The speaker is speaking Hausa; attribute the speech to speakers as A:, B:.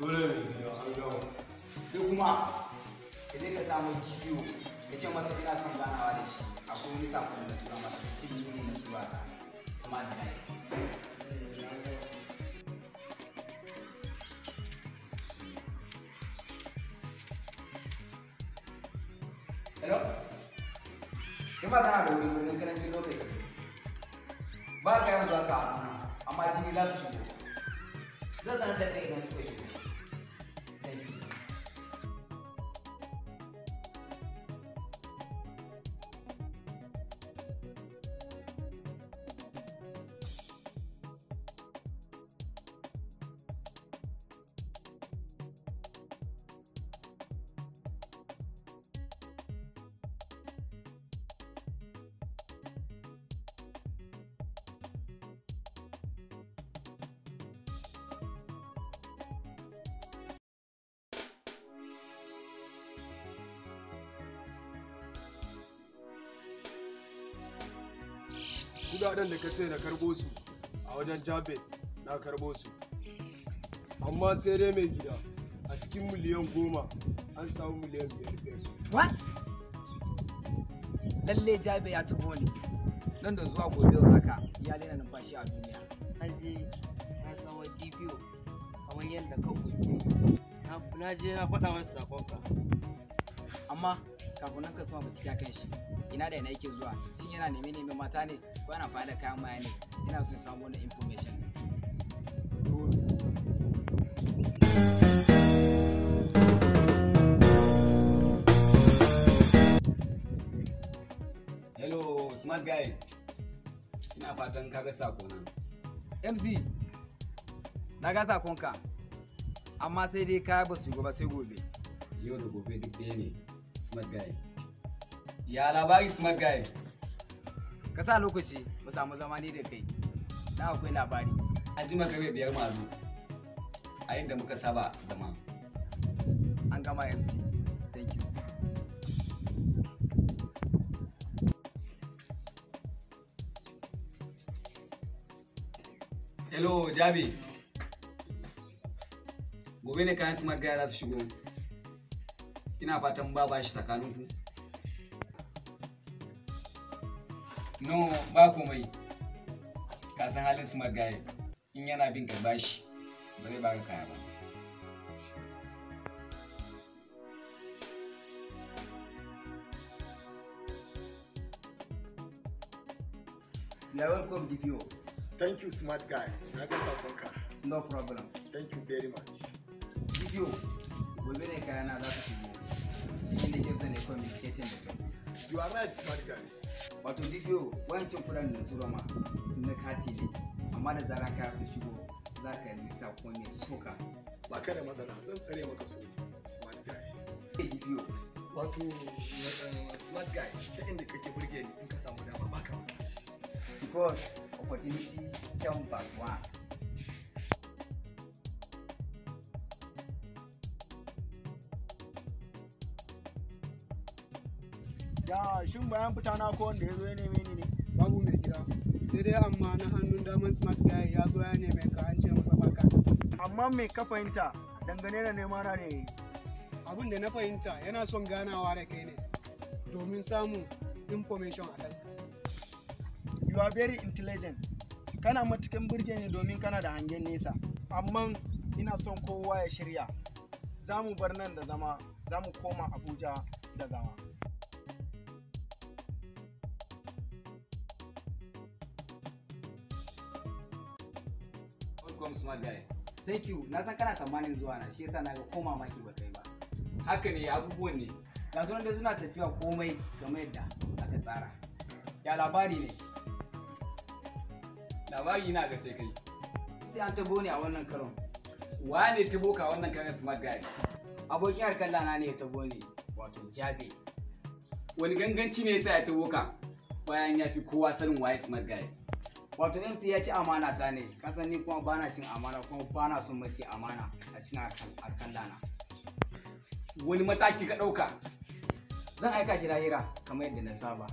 A: Dole ne gida an gawa.
B: Duk kuma ka je ka samu GPO ka ce masa ina son ganawa da shi akwai wani sakon da tura masa ka ce ni ne na tura ka smart guy. Hello? Kai ba kana da wuri domin karancin lokaci. Ba ka yawan zuwa ka amma jini za su shigo. Zan sanar da kai idan suka shigo. Thank you.
A: Kudaden da ka ce na karbo su a wajen Jabe na karbo su. Amma sai dai mai gida a cikin miliyan 10 an samu miliyan 5.
B: What? Lalle Jabe ya tubo ni. Nan da zuwa gobe haka ya daina numfashi a duniya.
C: Aje na sawa DPO kamar yadda ka kuce. Na je na faɗa masa sakonka.
B: Amma kafin nan ka sama bincike a kan shi ina da ina yake zuwa shin yana neman mata ne ko yana fada kayan maya ne ina son samu wannan information.
D: Hello smart guy, ina fatan kaga sakonan.
B: MC na ga sakonka amma sai dai kaya ba su gobe sai gobe.
D: Yau da gobe duk ɗaya ne smart guy. Ya labari smart guy?
B: Ka sa lokaci mu samu zama ne da kai na akwai labari.
D: An ji maka 5 mazu a yadda muka saba zama.
B: An gama MC. Thank you.
D: Hello Jabi, gobe ne kayan smart guy za su shigo. Ina fatan ba bashi tsakaninku. No, ba komai. Ka san halin smart guy, in yana bin ka bashi ba zai baka kaya ba.
B: You are welcome DPO.
A: Thank you smart guy. Na ga sakonka.
B: It's no problem.
A: Thank you very much.
B: DPO gobe ne kayana za su shigo. Shi ne ke so ne communicating da kai.
A: You are right smart guy.
B: Wato DPO wancan kuɗin da na turo ma na kati ne amma da zaran kaya su shigo za ka yi sako ne soka.
A: Ba ka da matsala zan tsare maka su smart guy.
B: Hey DPO.
A: Wato smart guy ta inda kake burge ni in ka samu dama ba ka matsala shi.
B: Because opportunity comes back once.
E: Ya shin bayan fita na ko wanda ya zo ya neme ni ne?
F: Babu mai gida. Sai dai amma na hannun daman smart guy ya zo ya neme ka an ce masa baka.
E: Amma me ka fahimta dangane da nema na ne?
F: Abin da na fahimta yana son ganawa da kai ne domin samun information a kanka.
E: You are very intelligent. Kana matukan burge ni domin kana da hangen nesa. Amma ina son kowa ya shirya. Za mu bar nan da zama, za mu koma Abuja da zama.
D: Welcome smart guy.
B: Thank you. Na san kana tsammanin zuwa na shi yasa na ga ko mamaki ba kai ba.
D: Haka ne abubuwan ne.
B: Ga sunan da suna tafiya komai kamar yadda aka tsara. Ya labari ne.
D: Labari na ga sai kai.
B: Sai an tabo ne a wannan karon.
D: Wane ta boka wannan kayan smart guy?
B: Abokin harkar lana ne ya tabo ne wato Jabe.
D: Wani ganganci ne yasa ya ta boka bayan ya fi kowa sanin waye smart guy?
B: Wato MC ya ci amana ta ne, kasan ni kuma bana cin amana kuma bana son mace amana a cikin harkar lana.
D: Wani mataki ka ɗauka?
B: Zan aika shi lahira kamar yadda na saba.